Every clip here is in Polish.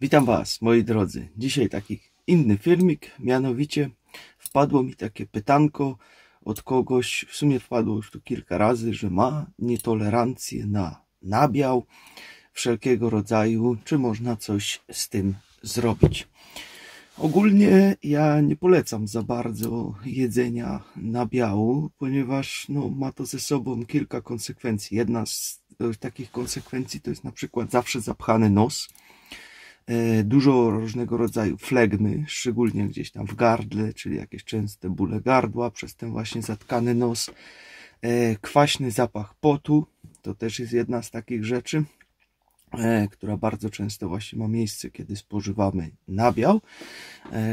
Witam Was, moi drodzy. Dzisiaj taki inny filmik, mianowicie wpadło mi takie pytanko od kogoś, w sumie wpadło już tu kilka razy, że ma nietolerancję na nabiał wszelkiego rodzaju, czy można coś z tym zrobić. Ogólnie ja nie polecam za bardzo jedzenia nabiału, ponieważ ma to ze sobą kilka konsekwencji. Jedna z takich konsekwencji to jest na przykład zawsze zapchany nos, dużo różnego rodzaju flegmy, szczególnie gdzieś tam w gardle, czyli jakieś częste bóle gardła przez ten właśnie zatkany nos, kwaśny zapach potu, to też jest jedna z takich rzeczy, która bardzo często właśnie ma miejsce, kiedy spożywamy nabiał,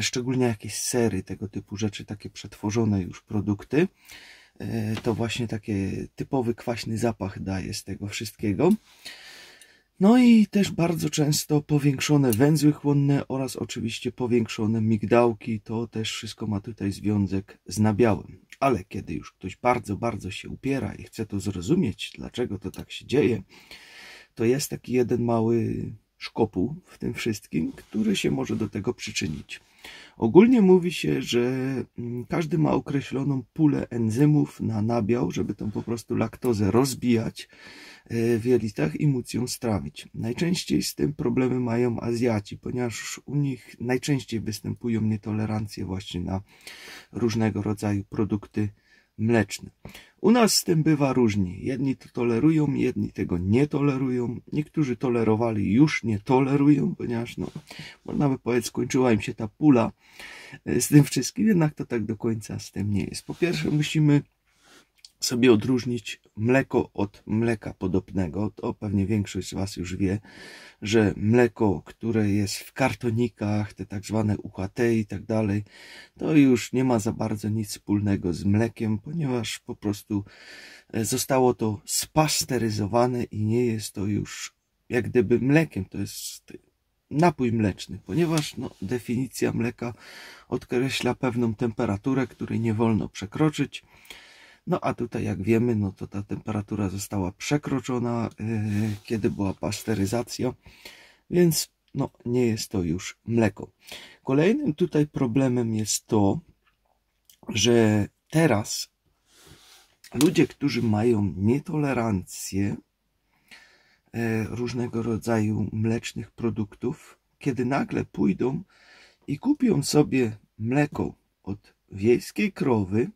szczególnie jakieś sery, tego typu rzeczy, takie przetworzone już produkty, to właśnie taki typowy kwaśny zapach daje z tego wszystkiego. No i też bardzo często powiększone węzły chłonne oraz oczywiście powiększone migdałki, to też wszystko ma tutaj związek z nabiałem. Ale kiedy już ktoś bardzo się upiera i chce to zrozumieć, dlaczego to tak się dzieje, to jest taki jeden mały szkopuł w tym wszystkim, który się może do tego przyczynić. Ogólnie mówi się, że każdy ma określoną pulę enzymów na nabiał, żeby tą po prostu laktozę rozbijać w jelitach i móc ją strawić. Najczęściej z tym problemy mają Azjaci, ponieważ u nich najczęściej występują nietolerancje właśnie na różnego rodzaju produkty mleczne. U nas z tym bywa różnie. Jedni to tolerują, jedni tego nie tolerują. Niektórzy tolerowali, już nie tolerują, ponieważ można by powiedzieć, skończyła im się ta pula z tym wszystkim, jednak to tak do końca z tym nie jest. Po pierwsze musimy sobie odróżnić mleko od mleka podobnego. To pewnie większość z Was już wie, że mleko, które jest w kartonikach, te tak zwane UHT i tak dalej, to już nie ma za bardzo nic wspólnego z mlekiem, ponieważ po prostu zostało to spasteryzowane i nie jest to już jak gdyby mlekiem, to jest napój mleczny, ponieważ definicja mleka określa pewną temperaturę, której nie wolno przekroczyć. A tutaj jak wiemy, to ta temperatura została przekroczona, kiedy była pasteryzacja, więc nie jest to już mleko. Kolejnym tutaj problemem jest to, że teraz ludzie, którzy mają nietolerancję różnego rodzaju mlecznych produktów, kiedy nagle pójdą i kupią sobie mleko od wiejskiej krowy,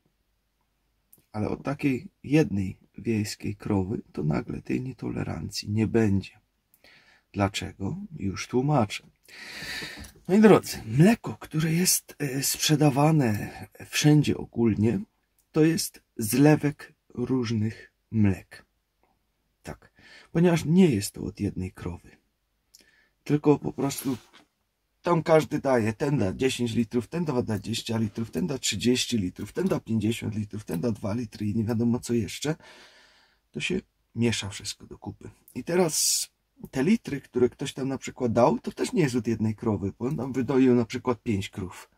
ale od takiej jednej wiejskiej krowy, to nagle tej nietolerancji nie będzie. Dlaczego? Już tłumaczę. Moi drodzy, mleko, które jest sprzedawane wszędzie ogólnie, to jest zlewek różnych mlek. Tak, ponieważ nie jest to od jednej krowy. Tylko po prostu tam każdy daje, ten da 10 litrów, ten da 20 litrów, ten da 30 litrów, ten da 50 litrów, ten da 2 litry i nie wiadomo co jeszcze. To się miesza wszystko do kupy. I teraz te litry, które ktoś tam na przykład dał, to też nie jest od jednej krowy, bo on tam wydoił na przykład 5 krów.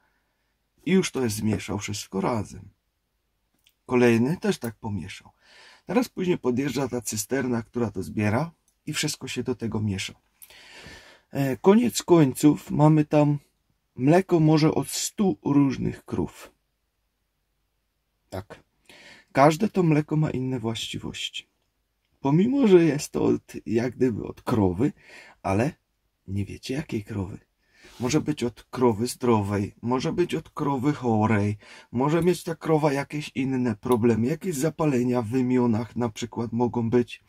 I już to jest zmieszał wszystko razem. Kolejny też tak pomieszał. Teraz później podjeżdża ta cysterna, która to zbiera i wszystko się do tego miesza. Koniec końców mamy tam mleko może od 100 różnych krów. Tak. Każde to mleko ma inne właściwości. Pomimo, że jest to jak gdyby od krowy, ale nie wiecie jakiej krowy. Może być od krowy zdrowej, może być od krowy chorej, może mieć ta krowa jakieś inne problemy, jakieś zapalenia w wymionach na przykład mogą być.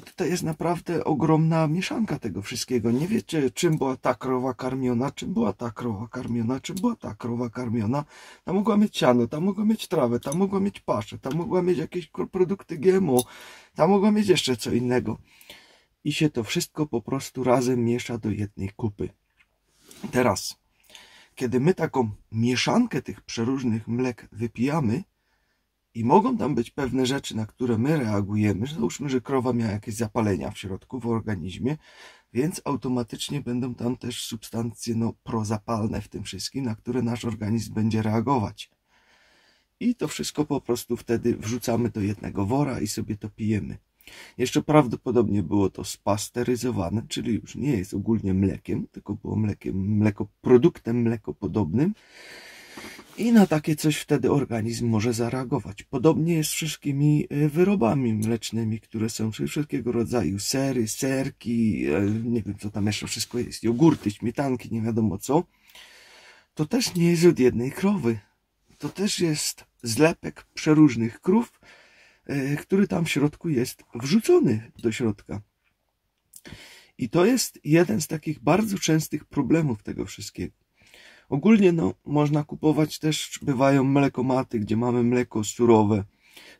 Tutaj jest naprawdę ogromna mieszanka tego wszystkiego. Nie wiecie, czym była ta krowa karmiona, czym była ta krowa karmiona, czym była ta krowa karmiona. Ta mogła mieć siano, ta mogła mieć trawę, ta mogła mieć paszę, ta mogła mieć jakieś produkty GMO, ta mogła mieć jeszcze co innego. I się to wszystko po prostu razem miesza do jednej kupy. Teraz, kiedy my taką mieszankę tych przeróżnych mlek wypijamy, i mogą tam być pewne rzeczy, na które my reagujemy. Załóżmy, że krowa miała jakieś zapalenia w środku, w organizmie, więc automatycznie będą tam też substancje prozapalne w tym wszystkim, na które nasz organizm będzie reagować. I to wszystko po prostu wtedy wrzucamy do jednego wora i sobie to pijemy. Jeszcze prawdopodobnie było to spasteryzowane, czyli już nie jest ogólnie mlekiem, tylko było produktem mlekopodobnym. I na takie coś wtedy organizm może zareagować. Podobnie jest z wszystkimi wyrobami mlecznymi, które są, czyli wszelkiego rodzaju sery, serki, nie wiem co tam jeszcze wszystko jest, jogurty, śmietanki, nie wiadomo co. To też nie jest od jednej krowy. To też jest zlepek przeróżnych krów, który tam w środku jest wrzucony do środka. I to jest jeden z takich bardzo częstych problemów tego wszystkiego. Ogólnie no, można kupować też, bywają mlekomaty, gdzie mamy mleko surowe,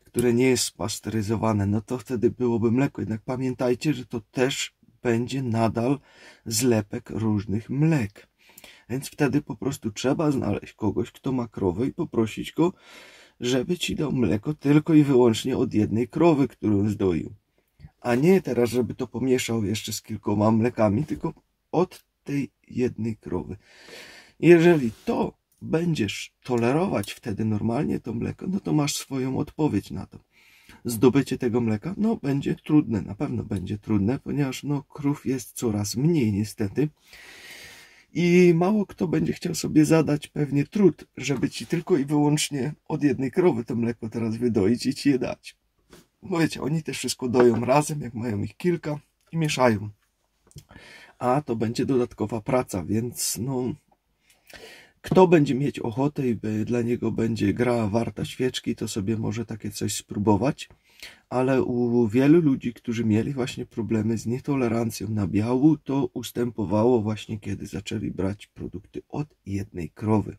które nie jest spasteryzowane, no to wtedy byłoby mleko. Jednak pamiętajcie, że to też będzie nadal zlepek różnych mlek. Więc wtedy po prostu trzeba znaleźć kogoś, kto ma krowę i poprosić go, żeby ci dał mleko tylko i wyłącznie od jednej krowy, którą zdoił. A nie teraz, żeby to pomieszał jeszcze z kilkoma mlekami, tylko od tej jednej krowy. Jeżeli to będziesz tolerować wtedy normalnie to mleko, no to masz swoją odpowiedź na to. Zdobycie tego mleka, no będzie trudne, na pewno będzie trudne, ponieważ no krów jest coraz mniej niestety. I mało kto będzie chciał sobie zadać pewnie trud, żeby ci tylko i wyłącznie od jednej krowy to mleko teraz wydoić i ci je dać. Bo wiecie, oni też wszystko doją razem, jak mają ich kilka i mieszają. A to będzie dodatkowa praca, więc no... Kto będzie mieć ochotę i dla niego będzie gra warta świeczki, to sobie może takie coś spróbować. Ale u wielu ludzi, którzy mieli właśnie problemy z nietolerancją na biału, to ustępowało właśnie kiedy zaczęli brać produkty od jednej krowy.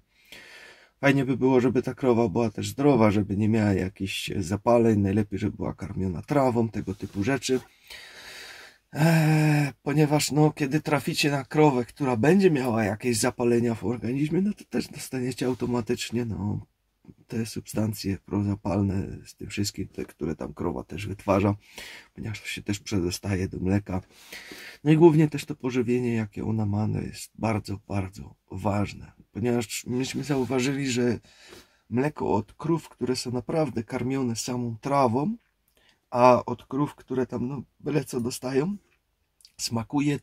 Fajnie by było, żeby ta krowa była też zdrowa, żeby nie miała jakichś zapaleń, najlepiej, żeby była karmiona trawą, tego typu rzeczy. Ponieważ no, kiedy traficie na krowę, która będzie miała jakieś zapalenia w organizmie, no to też dostaniecie automatycznie no, te substancje prozapalne z tym wszystkim, te, które tam krowa też wytwarza, ponieważ to się też przedostaje do mleka. No i głównie też to pożywienie, jakie ona ma, no jest bardzo, bardzo ważne, ponieważ myśmy zauważyli, że mleko od krów, które są naprawdę karmione samą trawą, a od krów, które tam no byle co dostają, smakuje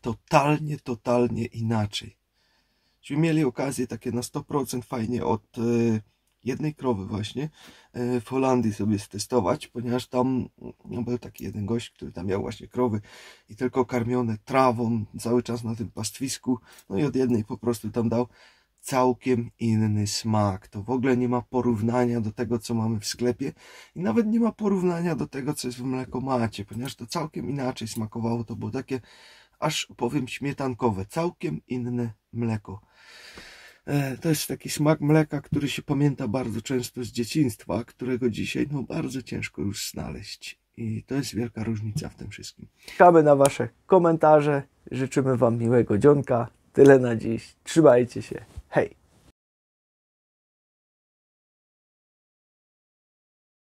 totalnie inaczej. Czyli mieli okazję takie na 100% fajnie od jednej krowy właśnie w Holandii sobie stestować, ponieważ tam no, był taki jeden gość, który tam miał właśnie krowy i tylko karmione trawą cały czas na tym pastwisku, no i od jednej po prostu tam dał całkiem inny smak. To w ogóle nie ma porównania do tego, co mamy w sklepie i nawet nie ma porównania do tego, co jest w mlekomacie, ponieważ to całkiem inaczej smakowało. To było takie, aż powiem, śmietankowe, całkiem inne mleko. To jest taki smak mleka, który się pamięta bardzo często z dzieciństwa, którego dzisiaj no bardzo ciężko już znaleźć. I to jest wielka różnica w tym wszystkim. Czekamy na wasze komentarze. Życzymy wam miłego dzionka. Tyle na dziś. Trzymajcie się. Hej!